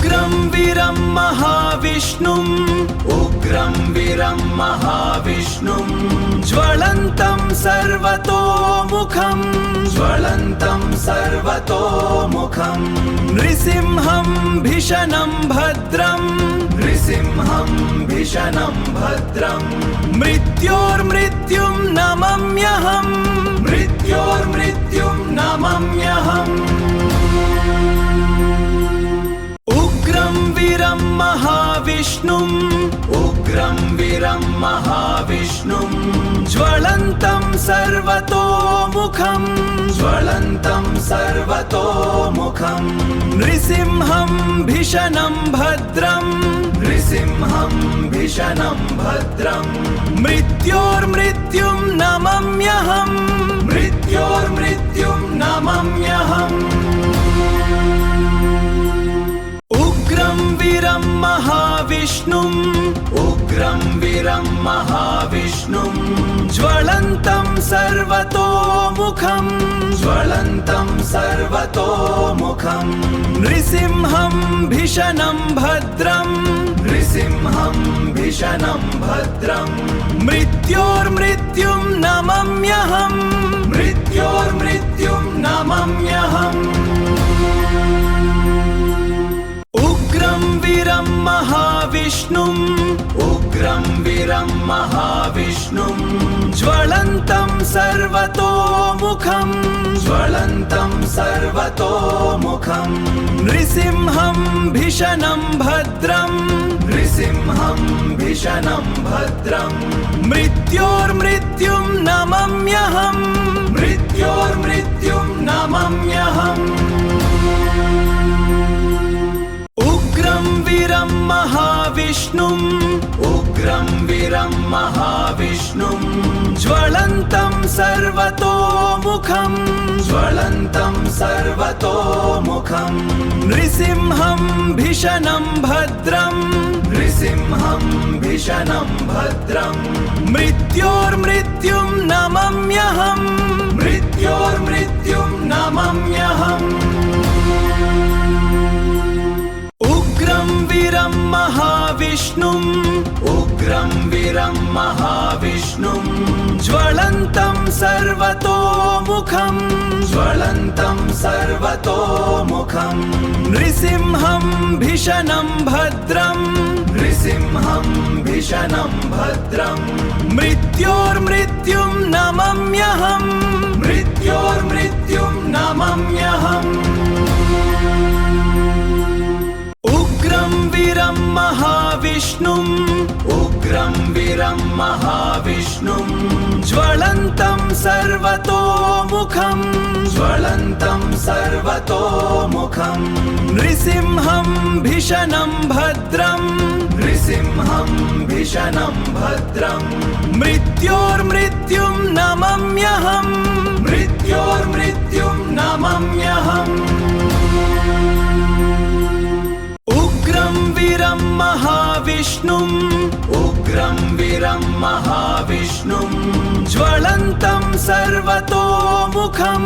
उग्रं वीरं महाविष्णुम् उग्रं वीरं महाविष्णुं ज्वलन्तं सर्वतोमुखं ज्वलन्तं सर्वतोमुखं नृसिंहं भीषणं भद्रं नृसिंहं भीषणं भद्रं मृत्योर्मृत्युं नमम्यहं मृत्योर्मृत्युं नमम्यहम् उग्रं वीरं महाविष्णुम् उग्रं वीरं महाविष्णुं ज्वलन्तं सर्वतोमुखं ज्वलन्तं सर्वतोमुखं नृसिंहं भीषणं भद्रं नृसिंहं भीषणं भद्रं मृत्योर्मृत्युं नमम्यहं मृत्योर्मृत्युं नमम्यहम् उग्रं वीरं महाविष्णुम् उग्रं वीरं महाविष्णुं ज्वलन्तं सर्वतोमुखं ज्वलन्तं सर्वतोमुखं नृसिंहं भीषणं भद्रं नृसिंहं भीषणं भद्रं मृत्योर्मृत्युं नमम्यहं मृत्योर्मृत्युं नमम्यहम् उग्रं वीरं महाविष्णुम् उग्रं वीरं महाविष्णुं ज्वलन्तं सर्वतोमुखं ज्वलन्तं सर्वतोमुखं नृसिंहं भीषणं भद्रं नृसिंहं भीषणं भद्रं मृत्योर्मृत्युं नमम्यहं मृत्योर्मृत्युं नमम्यहम् उग्रं वीरं महाविष्णुम् उग्रं वीरं महाविष्णुं ज्वलन्तं सर्वतोमुखं ज्वलन्तं सर्वतोमुखं नृसिंहं भीषणं भद्रं नृसिंहं भीषणं भद्रं मृत्योर्मृत्युं नमम्यहं मृत्योर्मृत्युं नमम्यहम् उग्रं वीरं महाविष्णुम् उग्रं वीरं महाविष्णुं ज्वलन्तं सर्वतोमुखं ज्वलन्तं सर्वतोमुखं नृसिंहं भीषणं भद्रं नृसिंहं भीषणं भद्रं मृत्योर्मृत्युं नमम्यहं मृत्योर्मृत्युं नमम्यहम् उग्रं वीरं महाविष्णुम् उग्रं वीरं महाविष्णुं ज्वलन्तं सर्वतोमुखं ज्वलन्तं सर्वतोमुखं नृसिंहं भीषणं भद्रं नृसिंहं भीषणं भद्रं मृत्योर्मृत्युं नमम्यहं मृत्योर्मृत्युं नमम्यहम् उग्रं वीरं महाविष्णुम् उग्रं वीरं महाविष्णुं ज्वलन्तं सर्वतोमुखं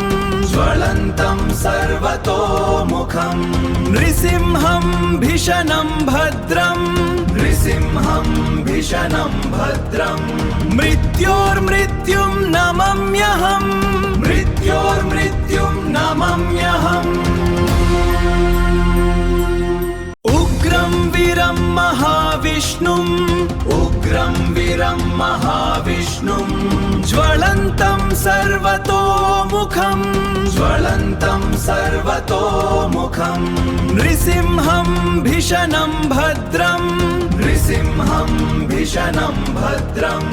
ज्वलन्तं सर्वतोमुखं नृसिंहं भीषणं भद्रं नृसिंहं भीषणं भद्रं मृत्योर्मृत्युं नमम्यहं मृत्योर्मृत्युं नमम्यहम् उग्रं वीरं महाविष्णुम् उग्रं वीरं महाविष्णुं ज्वलन्तं सर्वतोमुखं ज्वलन्तं सर्वतोमुखं नृसिंहं भीषणं भद्रं नृसिंहं भीषणं भद्रं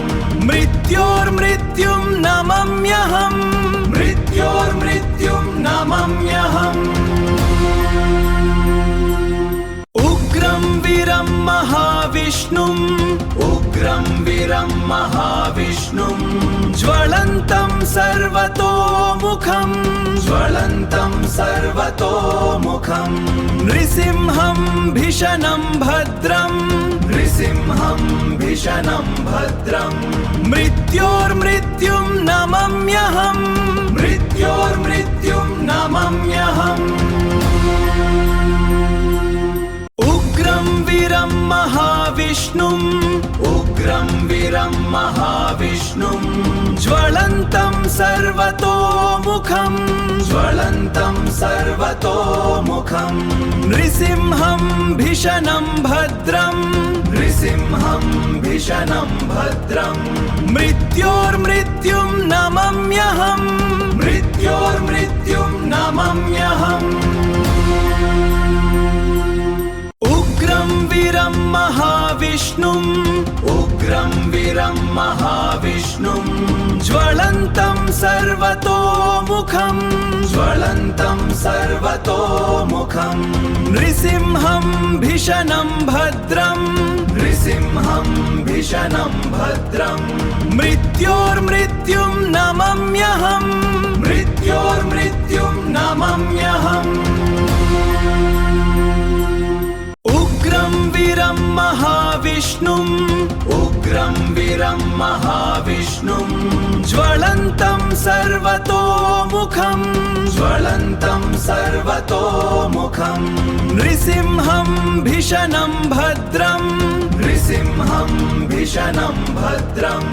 मृत्योर्मृत्युं नमम्यहं मृत्योर्मृत्युं नमम्यहम् उग्रं वीरं महाविष्णुम् उग्रं वीरं महाविष्णुं ज्वलन्तं सर्वतोमुखं ज्वलन्तं सर्वतोमुखं नृसिंहं भीषणं भद्रं नृसिंहं भीषणं भद्रं मृत्योर्मृत्युं नमम्यहं मृत्योर्मृत्युं नमम्यहम् महाविष्णुम् उग्रं वीरं महाविष्णुम् ज्वलन्तं सर्वतोमुखम् ज्वलन्तं सर्वतोमुखम् नृसिंहं भीषणं भद्रं नृसिंहं भीषणं भद्रं मृत्योर्मृत्युं नमम्यहम् मृत्योर्मृत्युं नमम्यहम् उग्रं वीरं महाविष्णुम् उग्रं वीरं महाविष्णुम् ज्वलन्तं सर्वतोमुखम् ज्वलन्तं सर्वतोमुखम् नृसिंहं भीषणं भद्रं नृसिंहं भीषणं भद्रं मृत्योर्मृत्युं नमम्यहम् मृत्योर्मृत्युं नमम्यहम् उग्रं वीरं महाविष्णुम् उग्रं वीरं महाविष्णुम् ज्वलन्तं सर्वतोमुखम् ज्वलन्तं सर्वतोमुखम् नृसिंहं भीषणं भद्रं नृसिंहं भीषणं भद्रं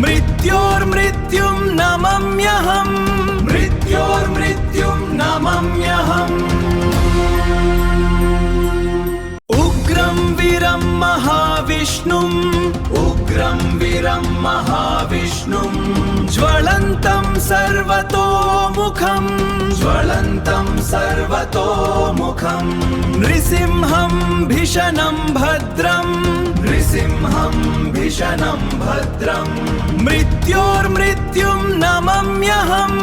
मृत्योर्मृत्युं नमम्यहम् मृत्योर्मृत्युं नमम्यहम् उग्रं वीरं महाविष्णुम् उग्रं वीरं महाविष्णुम् ज्वलन्तं सर्वतोमुखम् ज्वलन्तं सर्वतोमुखम् नृसिंहं भीषणं भद्रं नृसिंहं भीषणं भद्रं मृत्योर्मृत्युं नमम्यहम्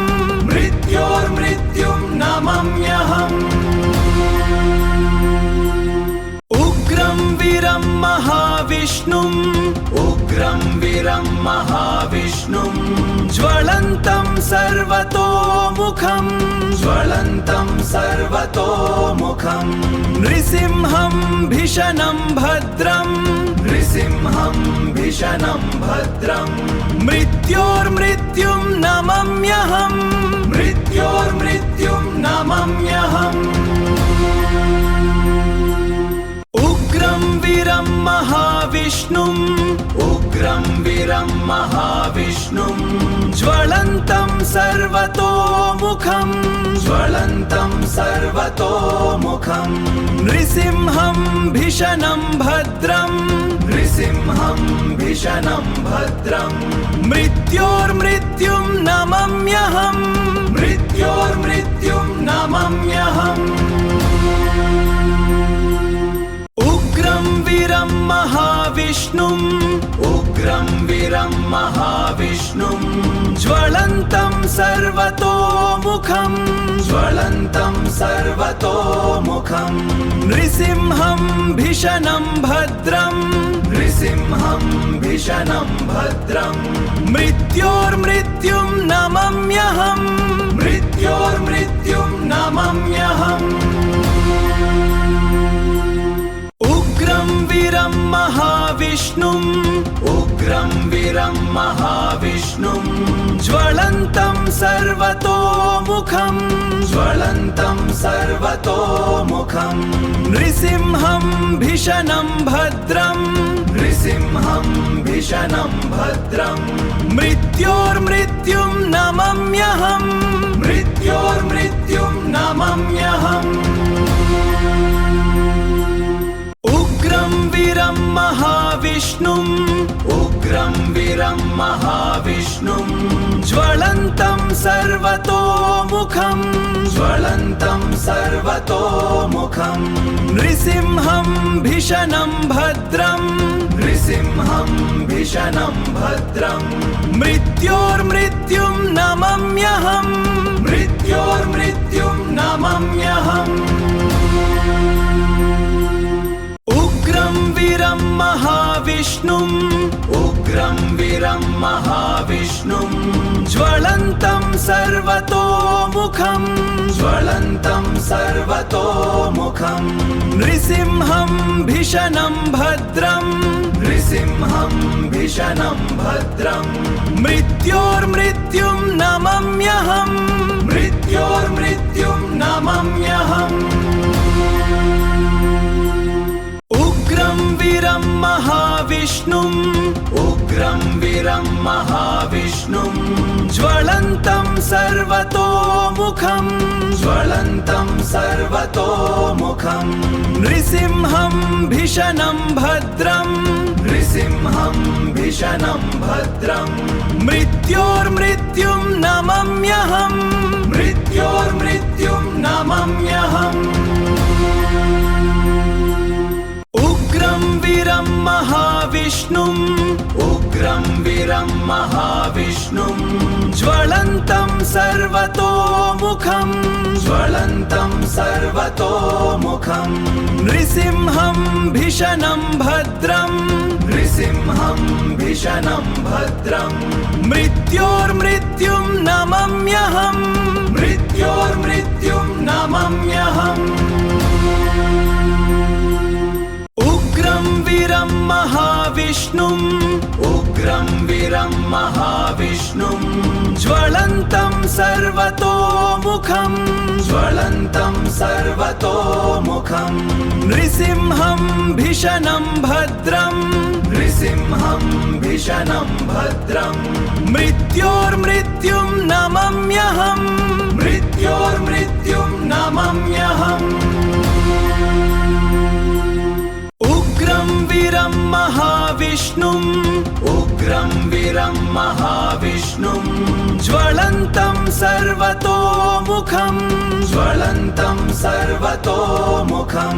मृत्योर्मृत्युं नमम्यहम् उग्रं वीरं महाविष्णुम् उग्रं वीरं महाविष्णुम् ज्वलन्तं सर्वतोमुखम् ज्वलन्तं सर्वतोमुखम् नृसिंहं भीषणं भद्रं नृसिंहं भीषणं भद्रं मृत्योर्मृत्युं नमम्यहम् मृत्योर्मृत्युं नमम्यहम् उग्रं वीरं महाविष्णुम् उग्रं वीरं महाविष्णुम् ज्वलन्तं सर्वतोमुखम् ज्वलन्तं सर्वतोमुखम् नृसिंहं भीषणं भद्रं नृसिंहं भीषणं भद्रं मृत्योर्मृत्युं नमम्यहम् मृत्योर्मृत्युं नमम्यहम् उग्रं वीरं महाविष्णुम् उग्रं वीरं महाविष्णुम् ज्वलन्तं सर्वतोमुखम् ज्वलन्तं सर्वतोमुखम् नृसिंहं भीषणं भद्रं नृसिंहं भीषणं भद्रं मृत्योर्मृत्युं नमम्यहम् मृत्योर्मृत्युं नमम्यहम् उग्रं वीरं महाविष्णुम् उग्रं वीरं महाविष्णुम् ज्वलन्तं सर्वतोमुखम् ज्वलन्तं सर्वतोमुखम् नृसिंहं भीषणं भद्रं नृसिंहं भीषणं भद्रं मृत्योर्मृत्युं नमम्यहम् मृत्योर्मृत्युं नमम्यहम् उग्रं वीरं महाविष्णुम् उग्रं वीरं महाविष्णुम् ज्वलन्तं सर्वतोमुखम् ज्वलन्तं सर्वतोमुखम् नृसिंहं भीषणं भद्रं नृसिंहं भीषणं भद्रं मृत्योर्मृत्युं नमम्यहम् मृत्योर्मृत्युं नमम्यहम् उग्रं वीरं महाविष्णुम् उग्रं वीरं महाविष्णुम् ज्वलन्तं सर्वतोमुखम् ज्वलन्तं सर्वतोमुखम् नृसिंहं भीषणं भद्रं नृसिंहं भीषणं भद्रं मृत्योर्मृत्युं नमम्यहम् मृत्योर्मृत्युं नमम्यहम् उग्रं वीरं महाविष्णुम् महाविष्णुम् उग्रं वीरं महाविष्णुम् ज्वलन्तं सर्वतोमुखं ज्वलन्तं सर्वतोमुखं नृसिंहं भीषणं भद्रं नृसिंहं भीषणं भद्रं मृत्योर्मृत्युं नमम्यहम् मृत्योर्मृत्युं नमम्यहम् उग्रं वीरं महाविष्णुम् उग्रं वीरं महाविष्णुम् ज्वलन्तं सर्वतोमुखं ज्वलन्तं सर्वतोमुखं नृसिंहं भीषणं भद्रं नृसिंहं भीषणं भद्रं मृत्योर्मृत्युं नमम्यहम् मृत्योर्मृत्युं नमम्यहम् उग्रं वीरं महाविष्णुम् उग्रं वीरं महाविष्णुम् ज्वलन्तं सर्वतोमुखं ज्वलन्तं सर्वतोमुखं नृसिंहं भीषणं भद्रं नृसिंहं भीषणं भद्रं मृत्योर्मृत्युं नमम्यहम् मृत्योर्मृत्युं नमम्यहम् उग्रं वीरं महाविष्णुम् उग्रं वीरं महाविष्णुम् ज्वलन्तं सर्वतोमुखं ज्वलन्तं सर्वतोमुखं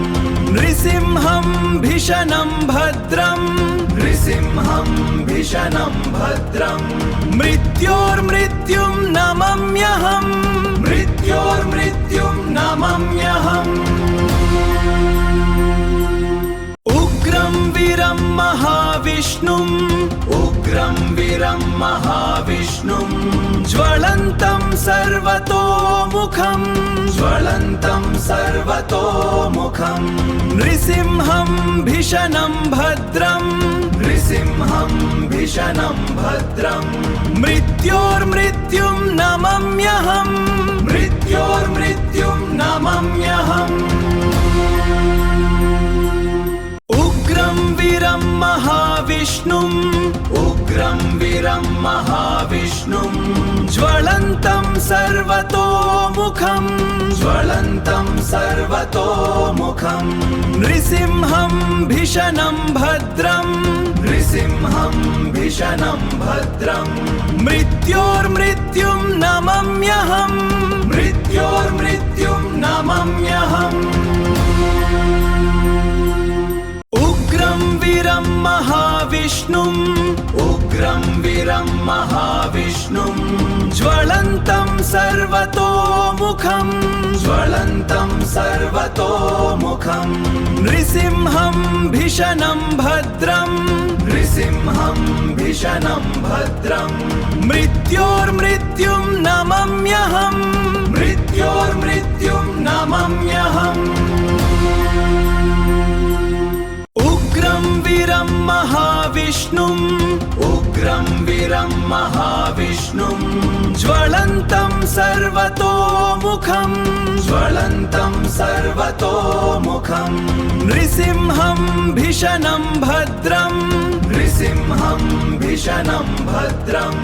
नृसिंहं भीषणं भद्रं नृसिंहं भीषणं भद्रं मृत्योर्मृत्युं नमम्यहम् मृत्योर्मृत्युं नमम्यहम् उग्रं वीरं महाविष्णुम् उग्रं वीरं महाविष्णुम् ज्वलन्तं सर्वतोमुखं ज्वलन्तं सर्वतोमुखं नृसिंहं भीषणं भद्रं नृसिंहं भीषणं भद्रं मृत्योर्मृत्युं नमम्यहम् मृत्योर्मृत्युं नमम्यहम् उग्रं वीरं महाविष्णुम् उग्रं वीरं महाविष्णुम् ज्वलन्तं सर्वतोमुखं ज्वलन्तं सर्वतोमुखं नृसिंहं भीषणं भद्रं नृसिंहं भीषणं भद्रं मृत्योर्मृत्युं नमम्यहम् मृत्योर्मृत्युं नमम्यहम् उग्रं वीरं महाविष्णुम् उग्रं वीरं महाविष्णुम् ज्वलन्तं सर्वतोमुखं ज्वलन्तं सर्वतोमुखं नृसिंहं भीषणं भद्रं नृसिंहं भीषणं भद्रं मृत्योर्मृत्युं नमम्यहम् मृत्योर्मृत्युं नमम्यहम् उग्रं वीरं महाविष्णुम् उग्रं वीरं महाविष्णुम् ज्वलन्तं सर्वतोमुखं ज्वलन्तं सर्वतोमुखं नृसिंहं भीषणं भद्रं नृसिंहं भीषणं भद्रं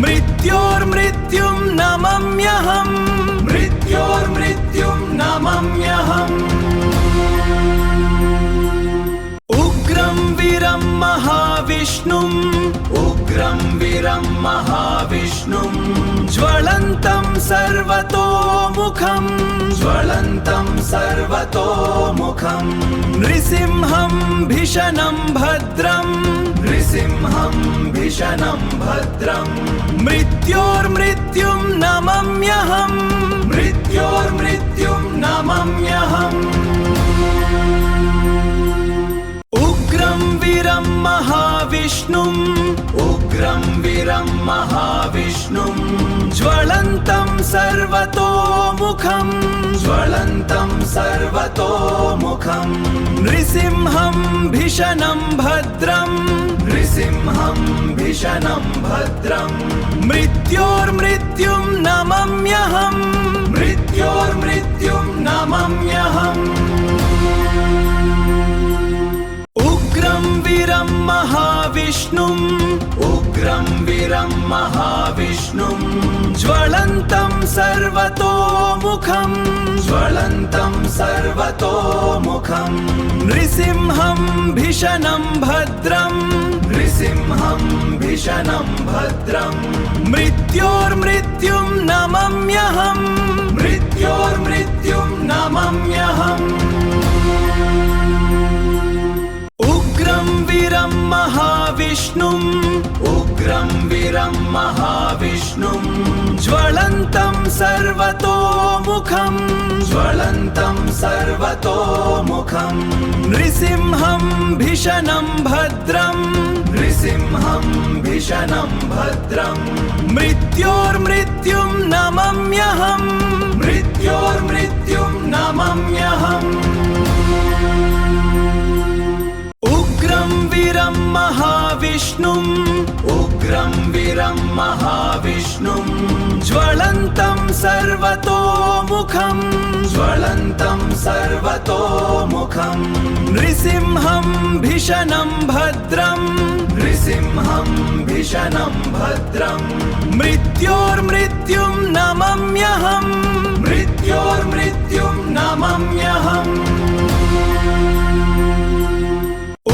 मृत्योर्मृत्युं नमम्यहम् मृत्योर्मृत्युं नमम्यहम् उग्रं वीरं महाविष्णुम् उग्रं वीरं महाविष्णुम् ज्वलन्तं सर्वतोमुखं ज्वलन्तं सर्वतोमुखं नृसिंहं भीषणं भद्रं नृसिंहं भीषणं भद्रं मृत्योर्मृत्युं नमम्यहम् मृत्योर्मृत्युं नमम्यहम् उग्रं वीरं महाविष्णुम् उग्रं वीरं महाविष्णुम् ज्वलन्तं सर्वतोमुखं ज्वलन्तं सर्वतोमुखं नृसिंहं भीषणं भद्रं नृसिंहं भीषणं भद्रं मृत्योर्मृत्युं नमम्यहम् मृत्योर्मृत्युं नमम्यहम् उग्रं वीरं महाविष्णुम् महाविष्णुम् उग्रं वीरं महाविष्णुम् ज्वलन्तं सर्वतोमुखम् ज्वलन्तं सर्वतोमुखम् नृसिंहं भीषणं भद्रम् नृसिंहं भीषणं भद्रम् मृत्योर्मृत्युं नमम्यहम् मृत्योर्मृत्युं नमम्यहम् उग्रं वीरं महाविष्णुम् उग्रं वीरं महाविष्णुम् ज्वलन्तं सर्वतोमुखम् ज्वलन्तं सर्वतोमुखम् नृसिंहं भीषणं भद्रम् नृसिंहं भीषणं भद्रम् मृत्योर्मृत्युं नमम्यहम् मृत्योर्मृत्युं नमम्यहम् उग्रं वीरं महाविष्णुम् उग्रं वीरं महाविष्णुम् ज्वलन्तं सर्वतोमुखम् ज्वलन्तं सर्वतोमुखम् नृसिंहं भीषणं भद्रम् नृसिंहं भीषणं भद्रम् मृत्योर्मृत्युं नमम्यहम् मृत्योर्मृत्युं नमम्यहम्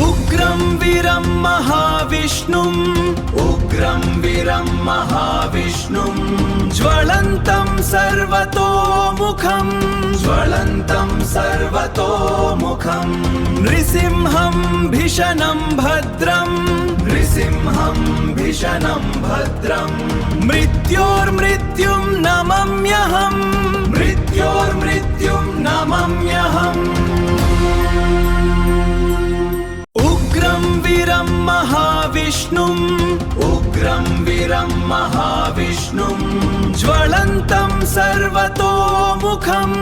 उग्रं वीरं महाविष्णुम् उग्रं वीरं महाविष्णुम् ज्वलन्तं सर्वतोमुखम् ज्वलन्तं सर्वतोमुखम् नृसिंहं भीषणं भद्रम् नृसिंहं भीषणं भद्रम् मृत्योर्मृत्युं नमम्यहम् मृत्योर्मृत्युं नमम्यहम् उग्रं वीरं महाविष्णुम् उग्रं वीरं महाविष्णुम् ज्वलन्तं सर्वतोमुखम्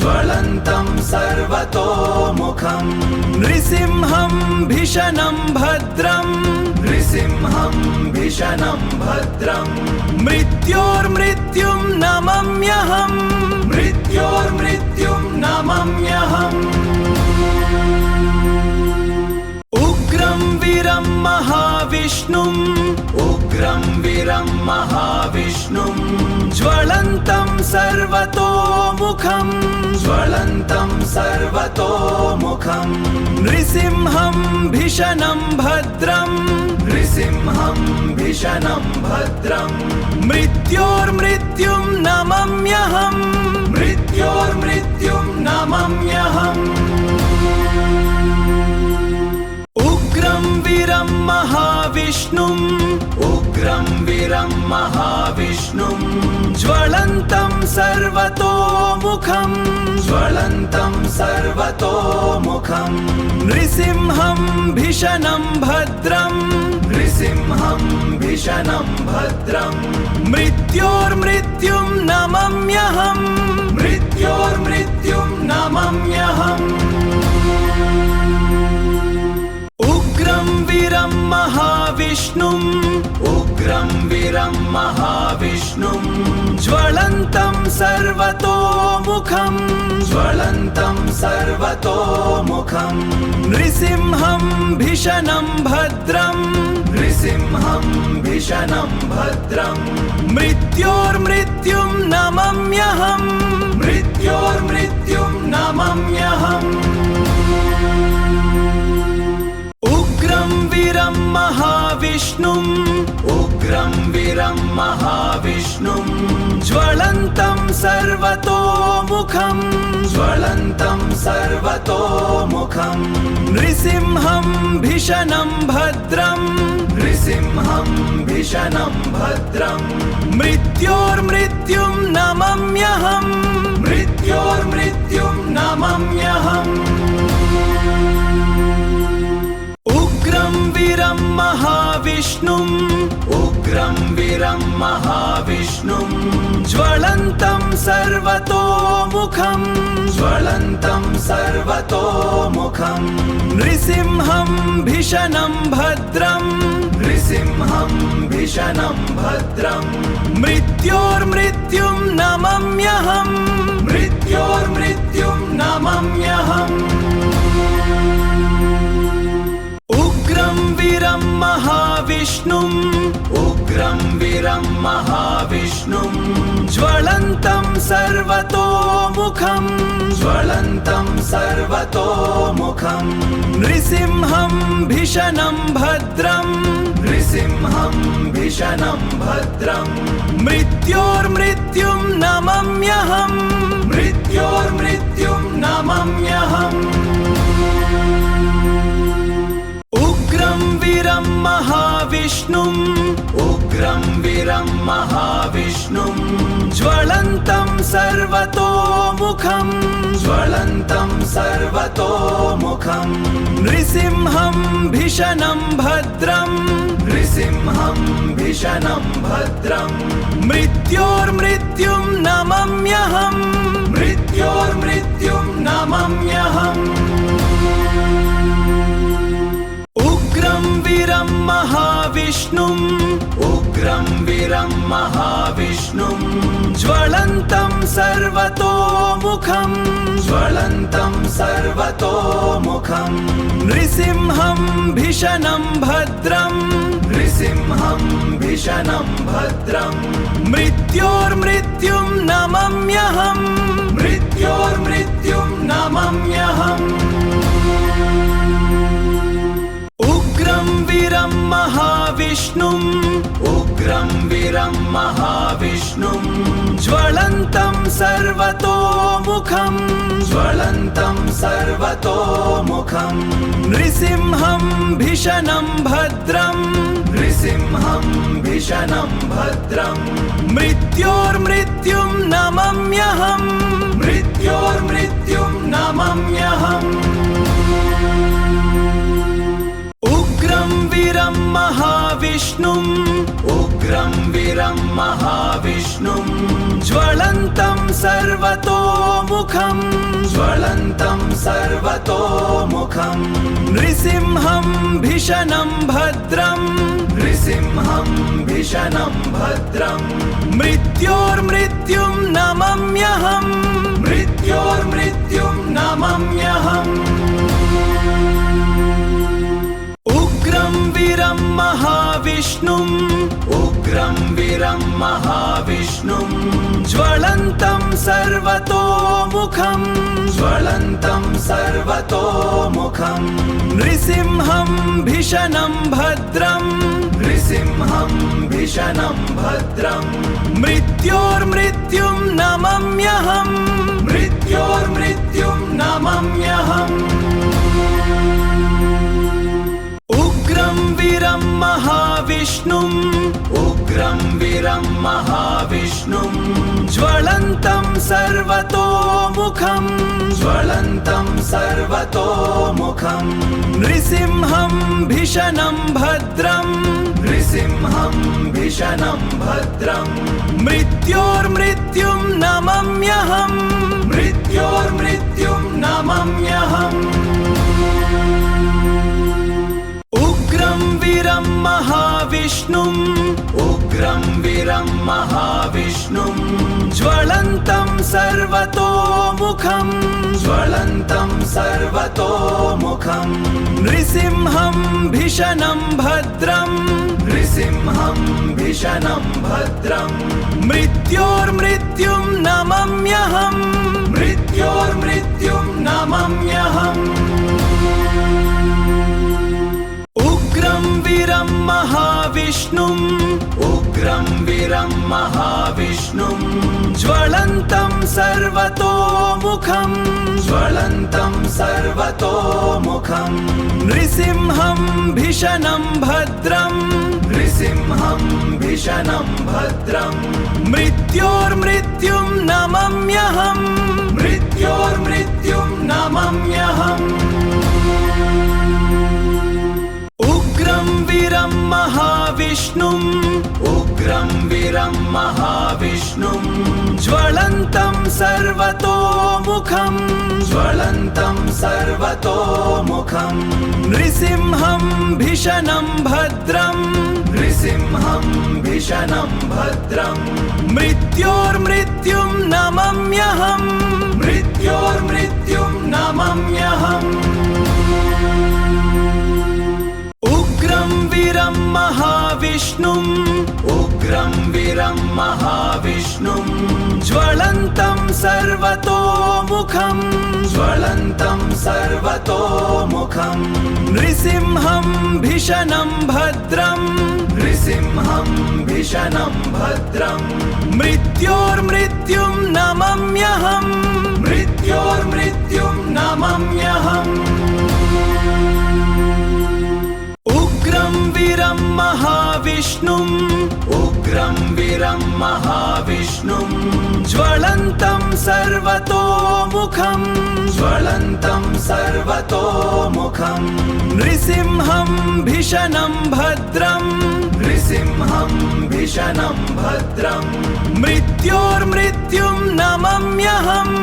ज्वलन्तं सर्वतोमुखम् नृसिंहं भीषणं भद्रम् नृसिंहं भीषणं भद्रम् मृत्योर्मृत्युं नमम्यहम् मृत्योर्मृत्युं नमम्यहम् उग्रं वीरं महाविष्णुम् उग्रं वीरं महाविष्णुम् ज्वलन्तं सर्वतोमुखम् ज्वलन्तं सर्वतोमुखम् नृसिंहं भीषणं भद्रम् नृसिंहं भीषणं भद्रम् मृत्योर्मृत्युं नमम्यहम् मृत्योर्मृत्युं नमम्यहम् उग्रं वीरं महाविष्णुम् उग्रं वीरं महाविष्णुम् ज्वलन्तं सर्वतोमुखम् ज्वलन्तं सर्वतोमुखम् नृसिंहं भीषणं भद्रम् नृसिंहं भीषणं भद्रम् मृत्योर्मृत्युं नमम्यहम् मृत्योर्मृत्युं नमम्यहम् उग्रं वीरं महाविष्णुम् उग्रं वीरं महाविष्णुम् ज्वलन्तं सर्वतोमुखम् ज्वलन्तं सर्वतोमुखम् नृसिंहं भीषणं भद्रम् नृसिंहं भीषणं भद्रम् मृत्योर्मृत्युं नमम्यहम् मृत्योर्मृत्युं नमम्यहम् उग्रं वीरं महाविष्णुम् उग्रं वीरं महाविष्णुम् ज्वलन्तं सर्वतोमुखम् ज्वलन्तं सर्वतोमुखम् नृसिंहं भीषणं भद्रम् नृसिंहं भीषणं भद्रम् मृत्योर्मृत्युं नमम्यहम् मृत्योर्मृत्युं नमम्यहम् उग्रं वीरं महाविष्णुम् उग्रं वीरं महाविष्णुम् ज्वलन्तं सर्वतोमुखम् ज्वलन्तं सर्वतोमुखम् नृसिंहं भीषणं भद्रम् नृसिंहं भीषणं भद्रम् मृत्योर्मृत्युं नमम्यहम् मृत्योर्मृत्युं नमम्यहम् उग्रं वीरं महाविष्णुम् महाविष्णुम् उग्रं वीरं महाविष्णुम् ज्वलन्तं सर्वतोमुखम् ज्वलन्तं सर्वतोमुखम् नृसिंहं भीषणं भद्रं नृसिंहं भीषणं भद्रं मृत्योर्मृत्युं नमम्यहम् मृत्योर्मृत्युं नमम्यहम् उग्रं वीरं महाविष्णुम् उग्रं वीरं महाविष्णुम् ज्वलन्तं सर्वतोमुखम् ज्वलन्तं सर्वतोमुखम् नृसिंहं भीषणं भद्रं नृसिंहं भीषणं भद्रं मृत्योर्मृत्युं नमम्यहम् मृत्योर्मृत्युं नमम्यहम् उग्रं वीरं महाविष्णुम् उग्रं वीरं महाविष्णुम् ज्वलन्तं सर्वतोमुखम् ज्वलन्तं सर्वतोमुखम् नृसिंहं भीषणं भद्रं नृसिंहं भीषणं भद्रं मृत्योर्मृत्युं नमम्यहम् मृत्योर्मृत्युं नमम्यहम् उग्रं वीरं महाविष्णुम् उग्रं वीरं महाविष्णुम् ज्वलन्तं सर्वतोमुखम् ज्वलन्तं सर्वतोमुखम् नृसिंहं भीषणं भद्रं नृसिंहं भीषणं भद्रं मृत्योर्मृत्युं नमम्यहम् मृत्योर्मृत्युं नमम्यहम् उग्रं वीरं महाविष्णुम् उग्रं वीरं महाविष्णुम् ज्वलन्तं सर्वतोमुखम् ज्वलन्तं सर्वतोमुखम् नृसिंहं भीषणं भद्रं नृसिंहं भीषणं भद्रं मृत्योर्मृत्युं नमम्यहम् मृत्योर्मृत्युं नमम्यहम् उग्रं वीरं महाविष्णुम् उग्रं वीरं महाविष्णुम् ज्वलन्तं सर्वतोमुखम् ज्वलन्तं सर्वतोमुखम् नृसिंहं भीषणं भद्रं नृसिंहं भीषणं भद्रं मृत्योर्मृत्युं नमम्यहम् मृत्योर्मृत्युं नमम्यहम् उग्रं वीरं महाविष्णुम् उग्रं वीरं महाविष्णुम् ज्वलन्तं सर्वतोमुखम् ज्वलन्तं सर्वतोमुखम् नृसिंहं भीषणं भद्रं नृसिंहं भीषणं भद्रं मृत्योर्मृत्युं नमम्यहम् मृत्योर्मृत्युं नमम्यहम् उग्रं वीरं महाविष्णुम् उग्रं वीरं महाविष्णुम् ज्वलन्तं सर्वतोमुखम् ज्वलन्तं सर्वतोमुखम् नृसिंहं भीषणं भद्रं नृसिंहं भीषणं भद्रं मृत्योर्मृत्युं नमम्यहम् मृत्योर्मृत्युं नमम्यहम् उग्रं वीरं महाविष्णुम् उग्रं वीरं महाविष्णुम् ज्वलन्तं सर्वतोमुखम् ज्वलन्तं सर्वतोमुखम् नृसिंहं भीषणं भद्रं नृसिंहं भीषणं भद्रं मृत्योर्मृत्युं नमम्यहम् मृत्योर्मृत्युं नमम्यहम् उग्रं वीरं महाविष्णुम् उग्रं वीरं महाविष्णुम् ज्वलन्तं सर्वतोमुखम् ज्वलन्तं सर्वतोमुखम् नृसिंहं भीषणं भद्रं नृसिंहं भीषणं भद्रं मृत्योर्मृत्युं नमम्यहम् मृत्योर्मृत्युं नमम्यहम् उग्रं वीरं महाविष्णुम् महाविष्णुम् उग्रं वीरं महाविष्णुम् ज्वलन्तं सर्वतोमुखम् ज्वलन्तं सर्वतोमुखम् नृसिंहं भीषणं भद्रम् नृसिंहं भीषणं भद्रम् मृत्योर्मृत्युं नमम्यहम् मृत्योर्मृत्युं नमम्यहम् उग्रं वीरं महाविष्णुम् उग्रं वीरं महाविष्णुम् ज्वलन्तं सर्वतोमुखम् ज्वलन्तं सर्वतोमुखम् नृसिंहं भीषणं भद्रम् नृसिंहं भीषणं भद्रम् मृत्योर्मृत्युं नमम्यहम्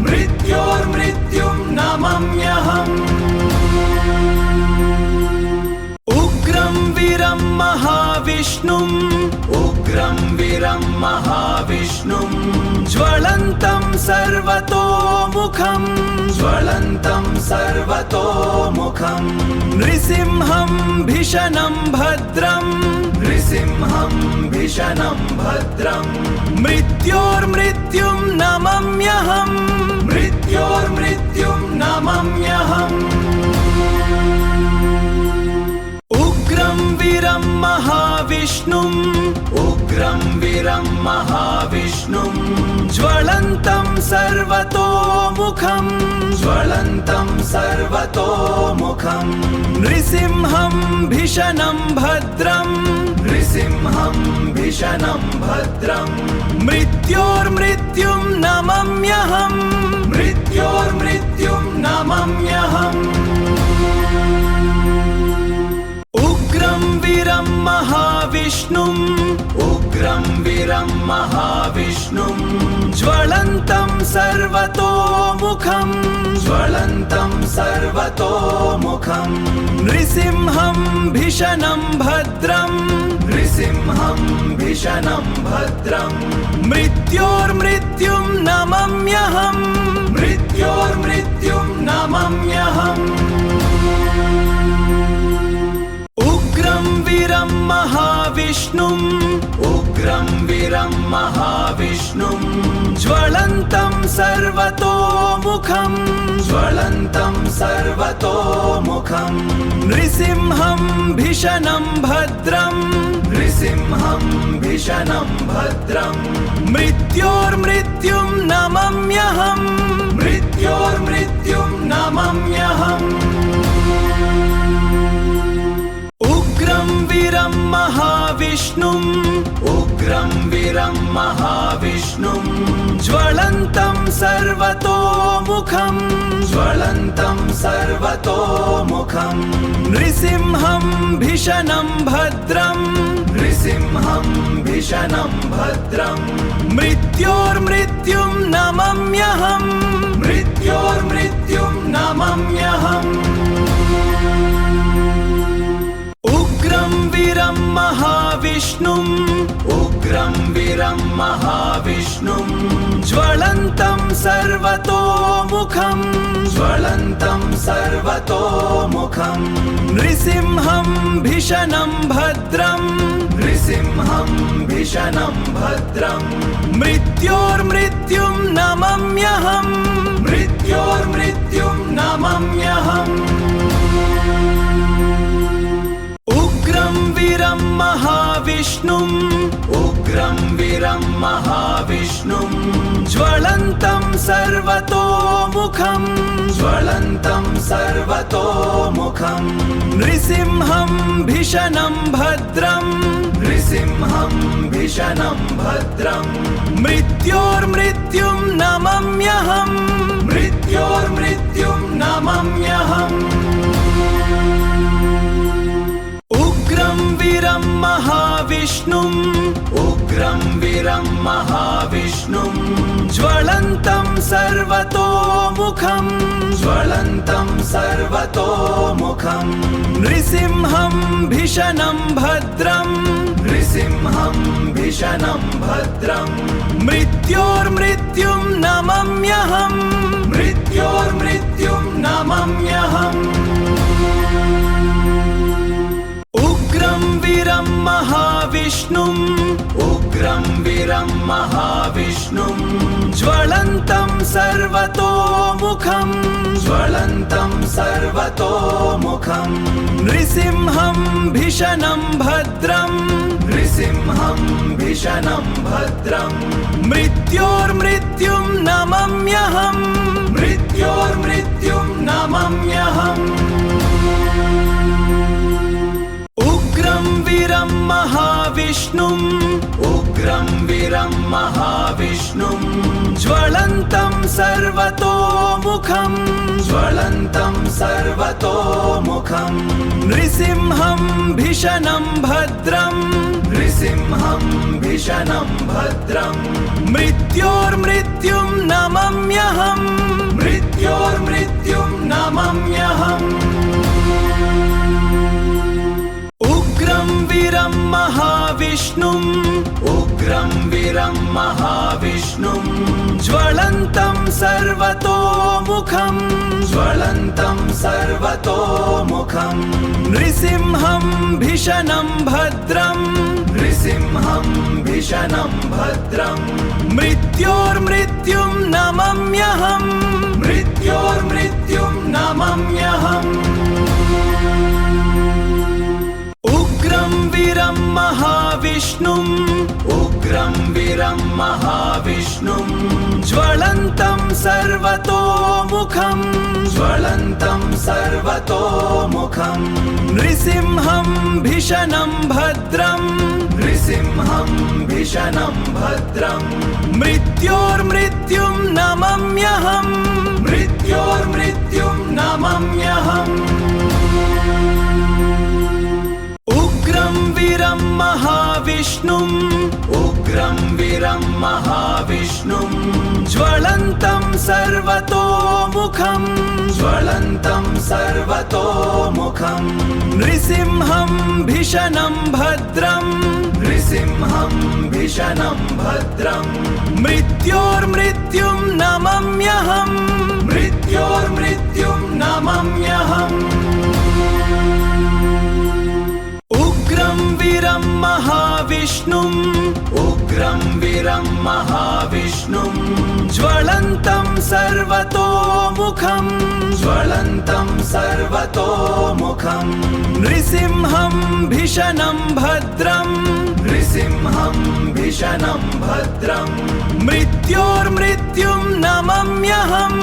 मृत्योर्मृत्युं नमम्यहम् उग्रं वीरं महाविष्णुम् उग्रं वीरं महाविष्णुम् ज्वलन्तं सर्वतोमुखम् ज्वलन्तं सर्वतोमुखम् नृसिंहं भीषणं भद्रम् नृसिंहं भीषणं भद्रम् मृत्योर्मृत्युं नमम्यहम् मृत्योर्मृत्युं नमम्यहम् उग्रं वीरं महाविष्णुम् उग्रं वीरं महाविष्णुम् ज्वलन्तं सर्वतोमुखम् ज्वलन्तं सर्वतोमुखम् नृसिंहं भीषणं भद्रम् नृसिंहं भीषणं भद्रम् मृत्योर्मृत्युं नमम्यहम् मृत्योर्मृत्युं नमम्यहम् उग्रं वीरं महाविष्णुम् उग्रं वीरं महाविष्णुम् ज्वलन्तं सर्वतोमुखम् ज्वलन्तं सर्वतोमुखम् नृसिंहं भीषणं भद्रम् नृसिंहं भीषणं भद्रम् मृत्योर्मृत्युं नमम्यहम् मृत्योर्मृत्युं नमम्यहम् उग्रं वीरं महाविष्णुम् उग्रं वीरं महाविष्णुम् ज्वलन्तं सर्वतोमुखम् ज्वलन्तं सर्वतोमुखम् नृसिंहं भीषणं भद्रम् नृसिंहं भीषणं भद्रम् मृत्योर्मृत्युं नमम्यहम् मृत्योर्मृत्युं नमम्यहम् उग्रं वीरं महाविष्णुम् उग्रं वीरं महाविष्णुम् ज्वलन्तं सर्वतोमुखम् ज्वलन्तं सर्वतोमुखम् नृसिंहं भीषणं भद्रम् नृसिंहं भीषणं भद्रम् मृत्योर्मृत्युं नमम्यहम् मृत्योर्मृत्युं नमम्यहम् उग्रं वीरं महाविष्णुम् उग्रं वीरं महाविष्णुम् ज्वलन्तं सर्वतोमुखम् ज्वलन्तं सर्वतोमुखम् नृसिंहं भीषणं भद्रम् नृसिंहं भीषणं भद्रम् मृत्योर्मृत्युं नमम्यहम् मृत्योर्मृत्युं नमम्यहम् उग्रं वीरं महाविष्णुम् उग्रं वीरं महाविष्णुम् ज्वलन्तं सर्वतोमुखम् ज्वलन्तं सर्वतोमुखम् नृसिंहं भीषणं भद्रम् नृसिंहं भीषणं भद्रम् मृत्योर्मृत्युं नमम्यहम् मृत्योर्मृत्युं नमम्यहम् उग्रं वीरं महाविष्णुम् उग्रं वीरं महाविष्णुम् ज्वलन्तं सर्वतोमुखम् ज्वलन्तं सर्वतोमुखम् नृसिंहं भीषणं भद्रम् नृसिंहं भीषणं भद्रम् मृत्योर्मृत्युं नमम्यहम् मृत्योर्मृत्युं नमम्यहम् उग्रं वीरं महाविष्णुम् उग्रं वीरं महाविष्णुम् ज्वलन्तं सर्वतोमुखम् नृसिंहं भीषणं भद्रं मृत्योर्मृत्युं नमम्यहम् उग्रं वीरं महाविष्णुम् ज्वलन्तं सर्वतोमुखम् नृसिंहं भीषणं भद्रं मृत्योर्मृत्युं नमम्यहम् उग्रं वीरं महाविष्णुम् ज्वलन्तं सर्वतोमुखम् नृसिंहं भीषणं भद्रं मृत्योर्मृत्युं नमम्यहम् उग्रं वीरं महाविष्णुम् ज्वलन्तं सर्वतोमुखम् नृसिंहं भीषणं भद्रं मृत्योर्मृत्युं नमम्यहम् उग्रं वीरं महाविष्णुम् ज्वलन्तं सर्वतोमुखम् नृसिंहं भीषणं भद्रं मृत्योर्मृत्युं नमम्यहम् उग्रं वीरं महाविष्णुम् ज्वलन्तं सर्वतोमुखम् नृसिंहं भीषणं भद्रं मृत्योर्मृत्युं नमम्यहम्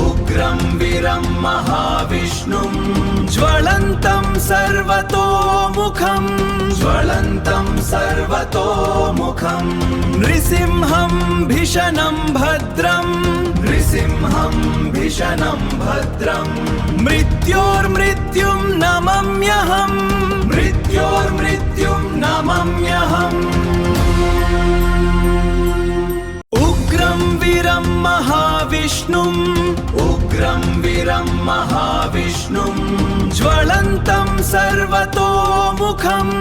उग्रं वीरं महाविष्णुम् ज्वलन्तं सर्वतोमुखम् नृसिंहं भीषणं भद्रं मृत्योर्मृत्युं नमम्यहम् उग्रं वीरं महाविष्णुम् ज्वलन्तं सर्वतोमुखम्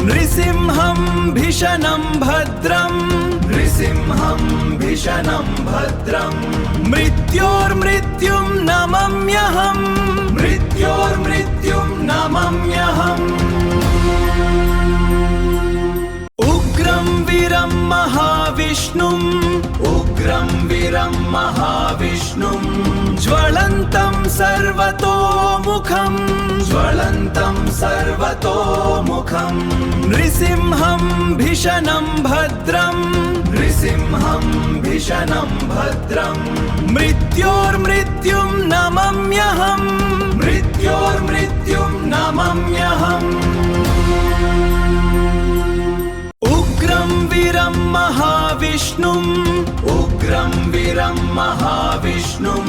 नृसिंहं भीषणं भद्रं मृत्योर्मृत्युं नमम्यहम् उग्रं वीरं महाविष्णुम् ज्वलन्तं सर्वतोमुखम् नृसिंहं भीषणं भद्रं मृत्योर्मृत्युं नमम्यहम् उग्रं वीरं महाविष्णुम्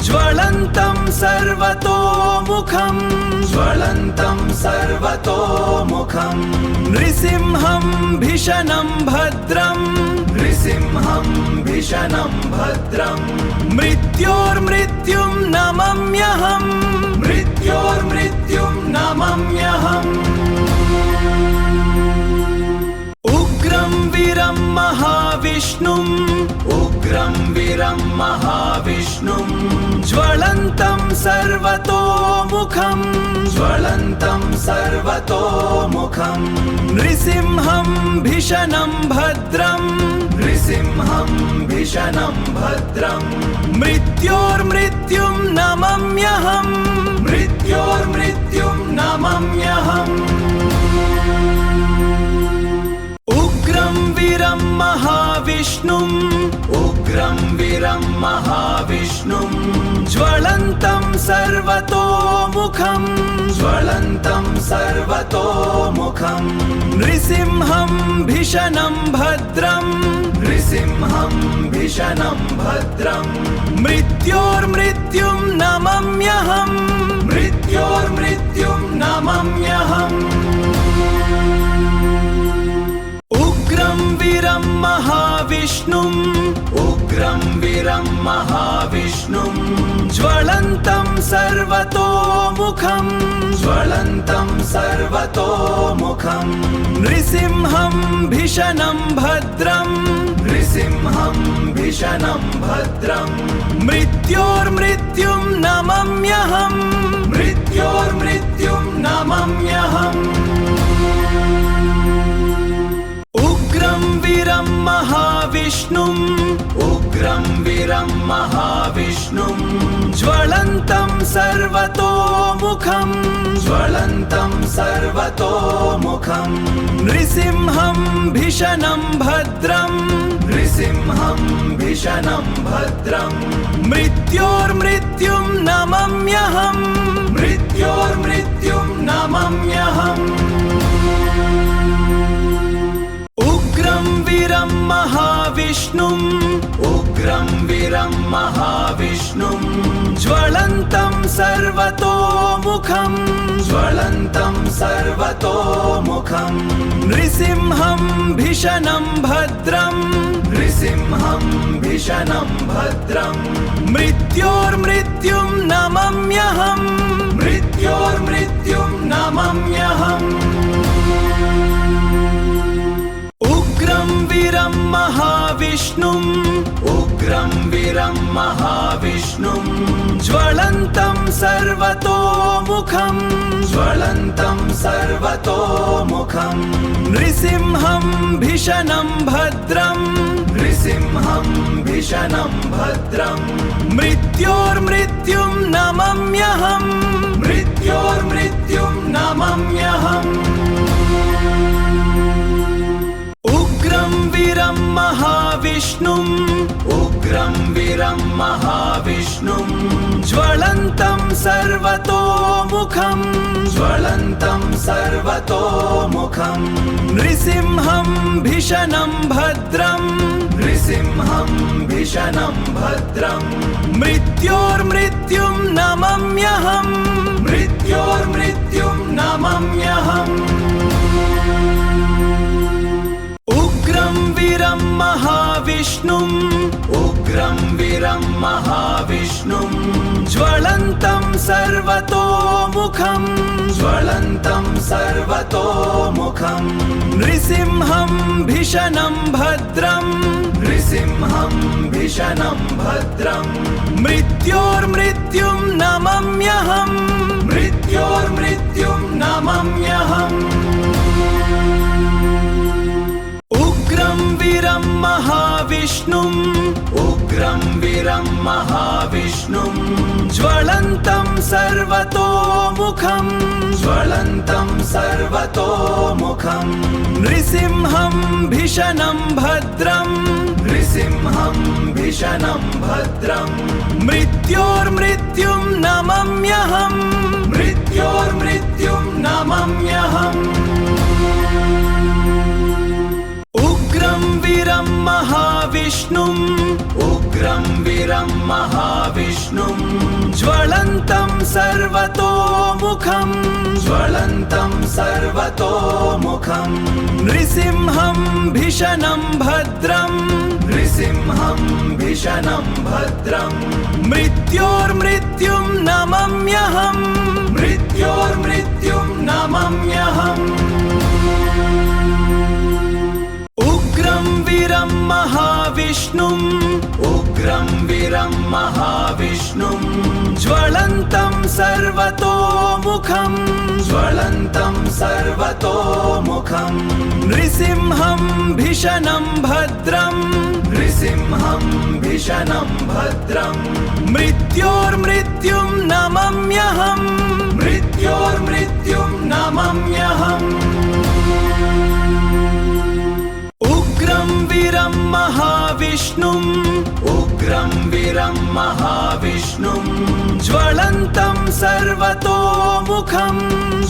ज्वलन्तं सर्वतोमुखम् नृसिंहं भीषणं भद्रं मृत्योर्मृत्युं नमम्यहम् उग्रं वीरं महाविष्णुम् महाविष्णुम् उग्रं वीरं महाविष्णुम् ज्वलन्तं सर्वतोमुखम् ज्वलन्तं सर्वतोमुखम् नृसिंहं भीषणं भद्रं नृसिंहं भीषणं भद्रं मृत्योर्मृत्युं नमम्यहम् मृत्योर्मृत्युं नमम्यहम् उग्रं वीरं महाविष्णुम् उग्रं वीरं महाविष्णुम् ज्वलन्तं सर्वतोमुखम् ज्वलन्तं सर्वतोमुखम् नृसिंहं भीषणं भद्रं नृसिंहं भीषणं भद्रं मृत्योर्मृत्युं नमम्यहम् मृत्योर्मृत्युं नमम्यहम् उग्रं वीरं महाविष्णुम् उग्रं वीरं महाविष्णुम् ज्वलन्तं सर्वतोमुखम् ज्वलन्तं सर्वतोमुखम् नृसिंहं भीषणं भद्रं नृसिंहं भीषणं भद्रं मृत्योर्मृत्युं नमम्यहम् मृत्योर्मृत्युं नमम्यहम् उग्रं वीरं महाविष्णुम् उग्रं वीरं महाविष्णुम् ज्वलन्तं सर्वतोमुखम् ज्वलन्तं सर्वतोमुखम् नृसिंहं भीषणं भद्रं नृसिंहं भीषणं भद्रं मृत्योर्मृत्युं नमम्यहम् मृत्योर्मृत्युं नमम्यहम् उग्रं वीरं महाविष्णुम् उग्रं वीरं महाविष्णुम् ज्वलन्तं सर्वतोमुखम् ज्वलन्तं सर्वतोमुखम् नृसिंहं भीषणं भद्रं नृसिंहं भीषणं भद्रं मृत्योर्मृत्युं नमम्यहम् मृत्योर्मृत्युं नमम्यहम् उग्रं वीरं महाविष्णुम् उग्रं वीरं महाविष्णुम् ज्वलन्तं सर्वतोमुखम् ज्वलन्तं सर्वतोमुखम् नृसिंहं भीषणं भद्रं नृसिंहं भीषणं भद्रं मृत्योर्मृत्युं नमम्यहम् मृत्योर्मृत्युं नमम्यहम् उग्रं वीरं महाविष्णुम् उग्रं वीरं महाविष्णुम् ज्वलन्तं सर्वतोमुखम् ज्वलन्तं सर्वतोमुखम् नृसिंहं भीषणं भद्रं नृसिंहं भीषणं भद्रं मृत्योर्मृत्युं नमम्यहम् मृत्योर्मृत्युं नमम्यहम् उग्रं वीरं महाविष्णुम् उग्रं वीरं महाविष्णुम् ज्वलन्तं सर्वतोमुखम् ज्वलन्तं सर्वतोमुखम् नृसिंहं भीषणं भद्रं नृसिंहं भीषणं भद्रं मृत्योर्मृत्युं नमम्यहम् मृत्योर्मृत्युं नमम्यहम् उग्रं वीरं महाविष्णुम् उग्रं वीरं महाविष्णुम् ज्वलन्तं सर्वतोमुखम् ज्वलन्तं सर्वतोमुखम् नृसिंहं भीषणं भद्रं नृसिंहं भीषणं भद्रं मृत्योर्मृत्युं नमम्यहम् मृत्योर्मृत्युं नमम्यहम् उग्रं वीरं महाविष्णुम् उग्रं वीरं महाविष्णुम् ज्वलन्तं सर्वतोमुखम् ज्वलन्तं सर्वतोमुखम् नृसिंहं भीषणं भद्रं नृसिंहं भीषणं भद्रं मृत्योर्मृत्युं नमम्यहम् मृत्योर्मृत्युं नमम्यहम् उग्रं वीरं महाविष्णुम् महाविष्णुम् उग्रं वीरं महाविष्णुम् ज्वलन्तं सर्वतोमुखं ज्वलन्तं सर्वतोमुखं नृसिंहं भीषणं भद्रं नृसिंहं भीषणं भद्रं मृत्योर्मृत्युं नमम्यहम् मृत्योर्मृत्युं नमम्यहम् उग्रं वीरं महाविष्णुम् उग्रं वीरं महाविष्णुम् ज्वलन्तं सर्वतोमुखं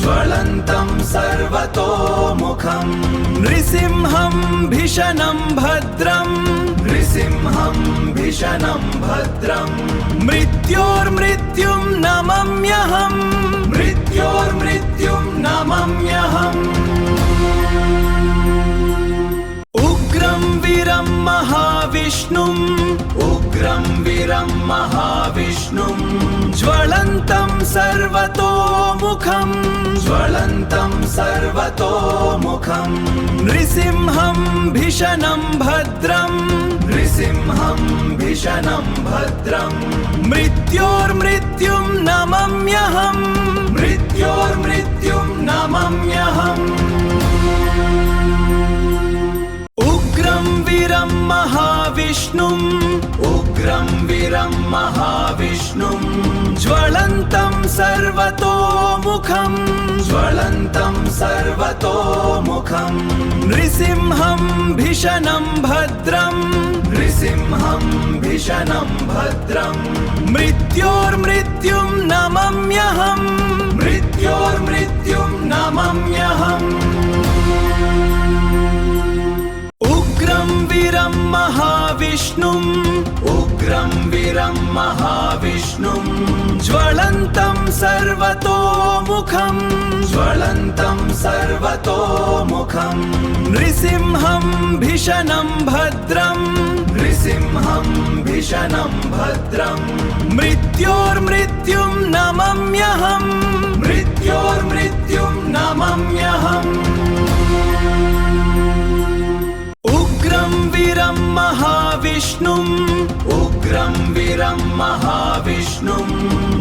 ज्वलन्तं सर्वतोमुखं नृसिंहं भीषणं भद्रं नृसिंहं भीषणं भद्रं मृत्योर्मृत्युं नमम्यहम् मृत्योर्मृत्युं नमम्यहम् उग्रं वीरं महाविष्णुम् उग्रं वीरं महाविष्णुम् ज्वलन्तं सर्वतोमुखं ज्वलन्तं सर्वतोमुखं नृसिंहं भीषणं भद्रं नृसिंहं भीषणं भद्रं मृत्योर्मृत्युं नमम्यहम् मृत्योर्मृत्युं नमम्यहम् उग्रं वीरं महाविष्णुम् उग्रं वीरं महाविष्णुम् ज्वलन्तं सर्वतोमुखं ज्वलन्तं सर्वतोमुखं नृसिंहं भीषणं भद्रं नृसिंहं भीषणं भद्रं मृत्योर्मृत्युं नमम्यहम् मृत्योर्मृत्युं नमम्यहम् उग्रं वीरं महाविष्णुम् उग्रं वीरं महाविष्णुम् ज्वलन्तं सर्वतोमुखं ज्वलन्तं सर्वतोमुखं नृसिंहं भीषणं भद्रं नृसिंहं भीषणं भद्रं मृत्योर्मृत्युं नमम्यहम् मृत्योर्मृत्युं नमम्यहम् उग्रं वीरं महाविष्णुम् उग्रं वीरं महाविष्णुम्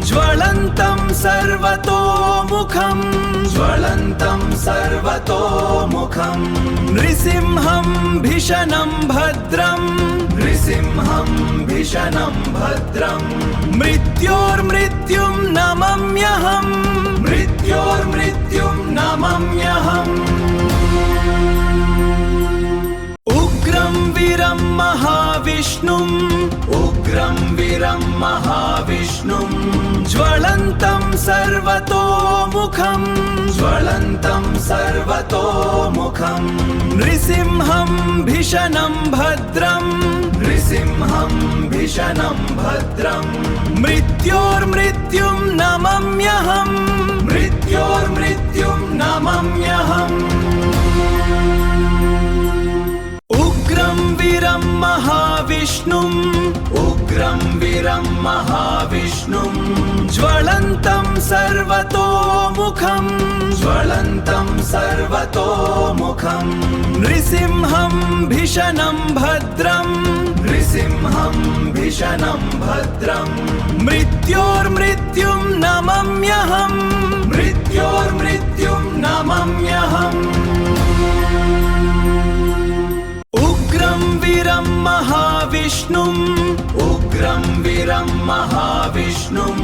ज्वलन्तं सर्वतोमुखं ज्वलन्तं सर्वतोमुखं नृसिंहं भीषणं भद्रं नृसिंहं भीषणं भद्रं मृत्योर्मृत्युं नमम्यहम् मृत्योर्मृत्युं नमम्यहम् उग्रं वीरं महाविष्णुम् उग्रं वीरं महाविष्णुम् ज्वलन्तं सर्वतोमुखं ज्वलन्तं सर्वतोमुखं नृसिंहं भीषणं भद्रं नृसिंहं भीषणं भद्रं मृत्योर्मृत्युं नमम्यहम् मृत्योर्मृत्युं नमम्यहम् उग्रं वीरं महाविष्णुम् उग्रं वीरं महाविष्णुम् ज्वलन्तं सर्वतोमुखं ज्वलन्तं सर्वतोमुखं नृसिंहं भीषणं भद्रं नृसिंहं भीषणं भद्रं मृत्योर्मृत्युं नमम्यहम् मृत्योर्मृत्युं नमम्यहम् उग्रं वीरं महाविष्णुम् उग्रं वीरं महाविष्णुम्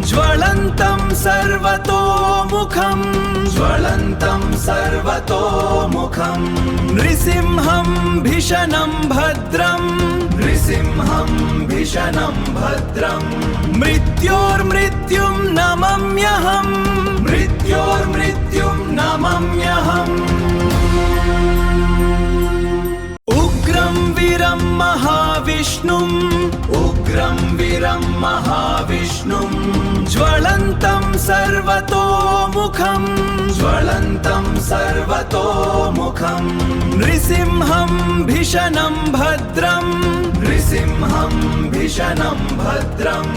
ज्वलन्तं सर्वतोमुखं ज्वलन्तं सर्वतोमुखं नृसिंहं भीषणं भद्रं नृसिंहं भीषणं भद्रं मृत्योर्मृत्युं नमम्यहम् मृत्योर्मृत्युं नमम्यहम् उग्रं वीरं महाविष्णुम् उग्रं वीरं महाविष्णुम् ज्वलन्तं सर्वतोमुखं ज्वलन्तं सर्वतोमुखं नृसिंहं भीषणं भद्रं नृसिंहं भीषणं भद्रं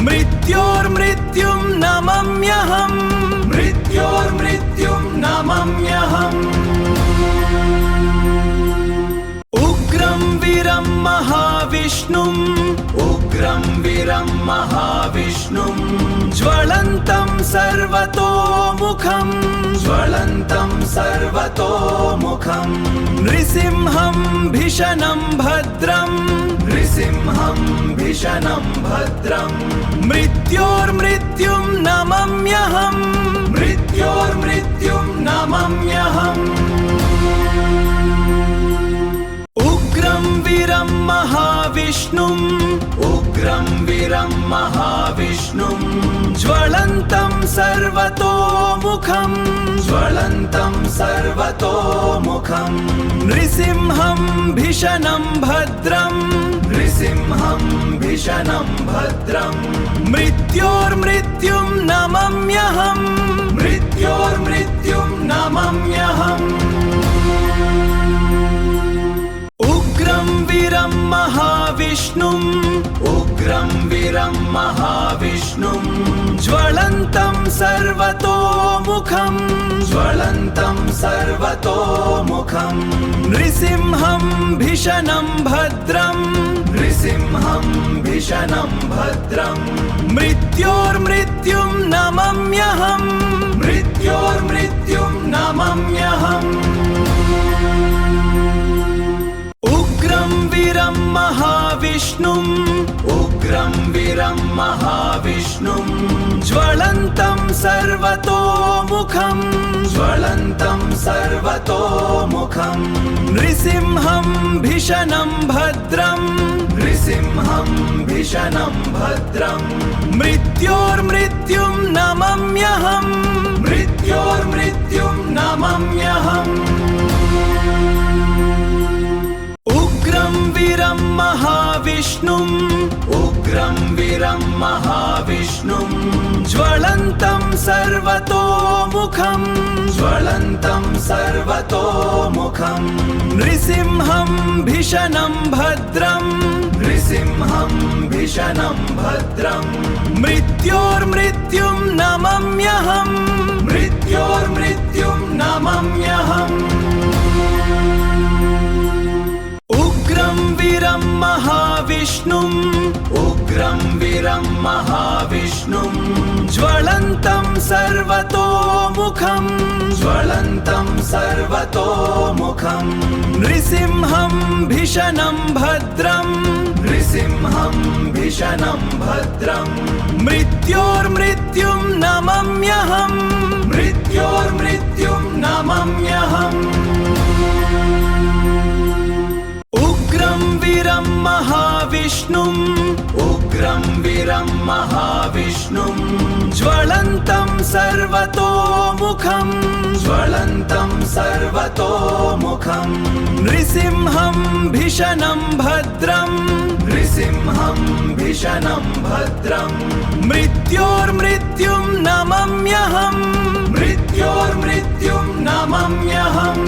मृत्योर्मृत्युं नमम्यहम् मृत्योर्मृत्युं नमम्यहम् उग्रं वीरं महाविष्णुम् महाविष्णुम् उग्रं वीरं महाविष्णुम् ज्वलन्तं सर्वतोमुखम् ज्वलन्तं सर्वतोमुखम् नृसिंहं भीषणं भद्रम् नृसिंहं भीषणं भद्रम् मृत्योर्मृत्युं नमम्यहम् मृत्योर्मृत्युं नमम्यहम् उग्रं वीरं महाविष्णुम् उग्रं वीरं महाविष्णुम् ज्वलन्तं सर्वतोमुखम् ज्वलन्तं सर्वतोमुखम् नृसिंहं भीषणं भद्रम् नृसिंहं भीषणं भद्रम् मृत्योर्मृत्युं नमम्यहम् मृत्योर्मृत्युं नमम्यहम् उग्रं वीरं महाविष्णुम् उग्रं वीरं महाविष्णुम् ज्वलन्तं सर्वतोमुखम् ज्वलन्तं सर्वतोमुखम् नृसिंहं भीषणं भद्रम् नृसिंहं भीषणं भद्रम् मृत्योर्मृत्युं नमम्यहम् मृत्योर्मृत्युं नमम्यहम् उग्रं वीरं महाविष्णुम् उग्रं वीरं महाविष्णुम् ज्वलन्तं सर्वतोमुखम् ज्वलन्तं सर्वतोमुखम् नृसिंहं भीषणं भद्रम् नृसिंहं भीषणं भद्रम् मृत्योर्मृत्युं नमम्यहम् मृत्योर्मृत्युं नमम्यहम् उग्रं वीरं महाविष्णुम् उग्रं वीरं महाविष्णुम् ज्वलन्तं सर्वतोमुखम् ज्वलन्तं सर्वतोमुखम् नृसिंहं भीषणं भद्रम् नृसिंहं भीषणं भद्रम् मृत्योर्मृत्युं नमम्यहम् मृत्योर्मृत्युं नमम्यहम् उग्रं वीरं महाविष्णुम् उग्रं वीरं महाविष्णुम् ज्वलन्तं सर्वतोमुखम् ज्वलन्तं सर्वतोमुखम् नृसिंहं भीषणं भद्रम् नृसिंहं भीषणं भद्रम् मृत्योर्मृत्युं नमम्यहम् मृत्योर्मृत्युं नमम्यहम् उग्रं वीरं महाविष्णुम् उग्रं वीरं महाविष्णुम् ज्वलन्तं सर्वतोमुखम् ज्वलन्तं सर्वतोमुखम् नृसिंहं भीषणं भद्रम् नृसिंहं भीषणं भद्रम् मृत्योर्मृत्युं नमम्यहम् मृत्योर्मृत्युं नमम्यहम्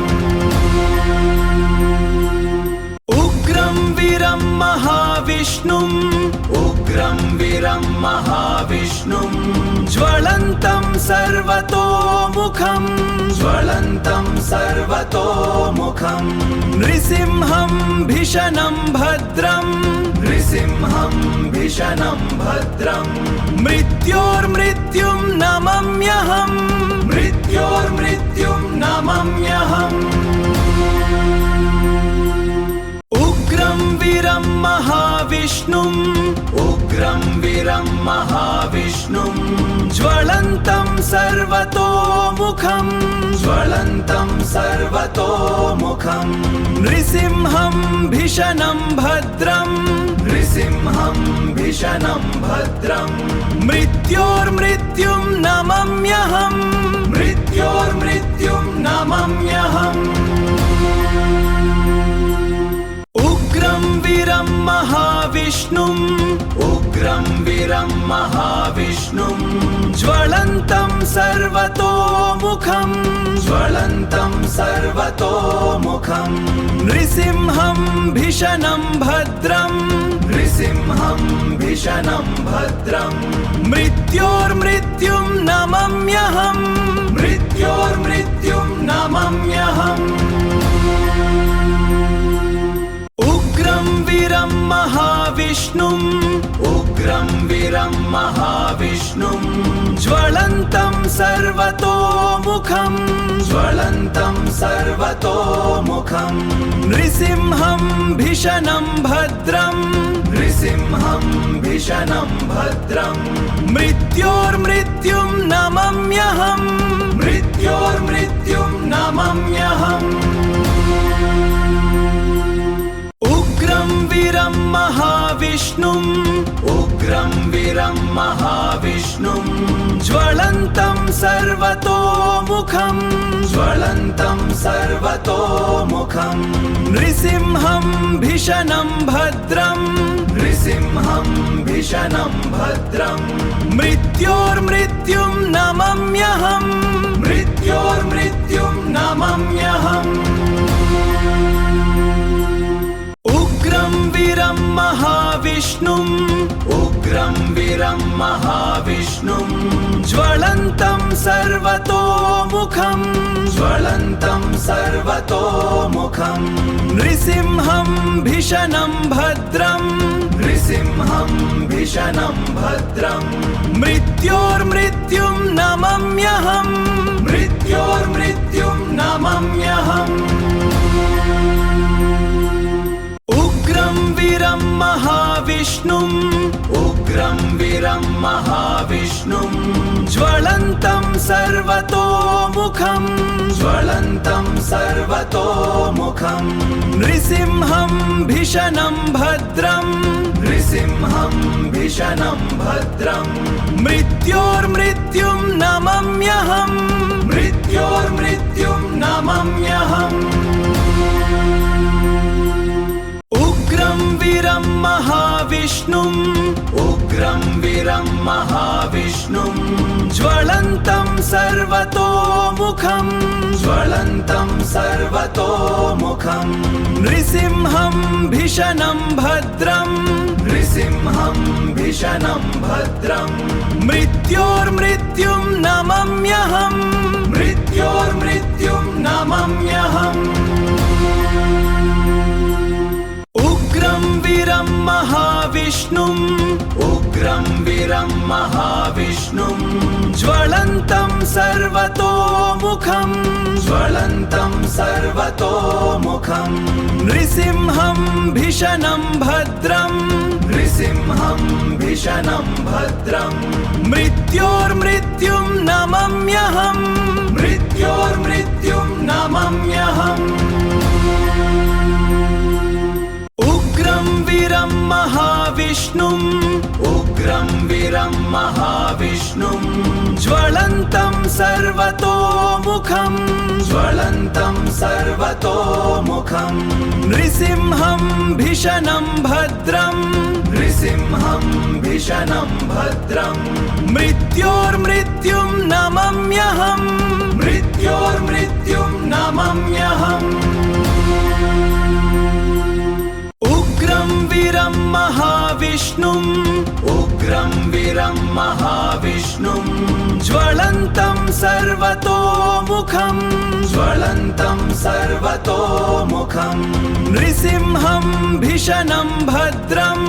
उग्रं वीरं महाविष्णुम् उग्रं वीरं महाविष्णुम् ज्वलन्तं सर्वतोमुखम् ज्वलन्तं सर्वतोमुखम् नृसिंहं भीषणं भद्रम् नृसिंहं भीषणं भद्रम् मृत्योर्मृत्युं नमम्यहम् मृत्योर्मृत्युं नमम्यहम् उग्रं वीरं महाविष्णुम् उग्रं वीरं महाविष्णुम् ज्वलन्तं सर्वतोमुखम् ज्वलन्तं सर्वतोमुखम् नृसिंहं भीषणं भद्रम् नृसिंहं भीषणं भद्रम् मृत्योर्मृत्युं नमम्यहम् मृत्योर्मृत्युं नमम्यहम् उग्रं वीरं महाविष्णुम् उग्रं वीरं महाविष्णुम् ज्वलन्तं सर्वतोमुखम् ज्वलन्तं सर्वतोमुखम् नृसिंहं भीषणं भद्रम् नृसिंहं भीषणं भद्रम् मृत्योर्मृत्युं नमम्यहम् मृत्योर्मृत्युं नमम्यहम् उग्रं वीरं महाविष्णुम् महाविष्णुम् उग्रं वीरं महाविष्णुम् ज्वलन्तं सर्वतोमुखम् ज्वलन्तं सर्वतोमुखम् नृसिंहं भीषणं भद्रम् नृसिंहं भीषणं भद्रम् मृत्योर्मृत्युं नमम्यहम् मृत्योर्मृत्युं नमम्यहम् उग्रं वीरं महाविष्णुम् उग्रं वीरं महाविष्णुम् ज्वलन्तं सर्वतोमुखम् ज्वलन्तं सर्वतोमुखम् नृसिंहं भीषणं भद्रम् नृसिंहं भीषणं भद्रम् मृत्योर्मृत्युं नमम्यहम् मृत्योर्मृत्युं नमम्यहम् उग्रं वीरं महाविष्णुम् उग्रं वीरं महाविष्णुम् ज्वलन्तं सर्वतोमुखम् ज्वलन्तं सर्वतोमुखम् नृसिंहं भीषणं भद्रम् नृसिंहं भीषणं भद्रम् मृत्योर्मृत्युं नमम्यहम् मृत्योर्मृत्युं नमम्यहम् उग्रं वीरं महाविष्णुम् उग्रं वीरं महाविष्णुम् ज्वलन्तं सर्वतोमुखम् ज्वलन्तं सर्वतोमुखम् नृसिंहं भीषणं भद्रम् नृसिंहं भीषणं भद्रम् मृत्योर्मृत्युं नमम्यहम् मृत्योर्मृत्युं नमम्यहम् उग्रं वीरं महाविष्णुम् उग्रं वीरं महाविष्णुम् ज्वलन्तं सर्वतोमुखम् ज्वलन्तं सर्वतोमुखम् नृसिंहं भीषणं भद्रम् नृसिंहं भीषणं भद्रम् मृत्योर्मृत्युं नमम्यहम् मृत्योर्मृत्युं नमम्यहम् उग्रं वीरं महाविष्णुम् उग्रं वीरं महाविष्णुम् ज्वलन्तं सर्वतोमुखम् ज्वलन्तं सर्वतोमुखम् नृसिंहं भीषणं भद्रम् नृसिंहं भीषणं भद्रम् मृत्योर्मृत्युं नमम्यहम् मृत्योर्मृत्युं नमम्यहम् उग्रं वीरं महाविष्णुम् उग्रं वीरं महाविष्णुम् ज्वलन्तं सर्वतोमुखम् ज्वलन्तं सर्वतोमुखम् नृसिंहं भीषणं भद्रम् नृसिंहं भीषणं भद्रम् मृत्योर्मृत्युं नमम्यहम् मृत्योर्मृत्युं नमम्यहम् उग्रं वीरं महाविष्णुम् उग्रं वीरं महाविष्णुम् ज्वलन्तं सर्वतोमुखम् ज्वलन्तं सर्वतोमुखम् नृसिंहं भीषणं भद्रम्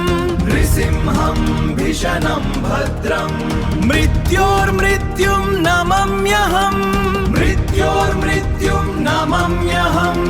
नृसिंहं भीषणं भद्रम् मृत्योर्मृत्युं नमम्यहम् मृत्योर्मृत्युं नमम्यहम्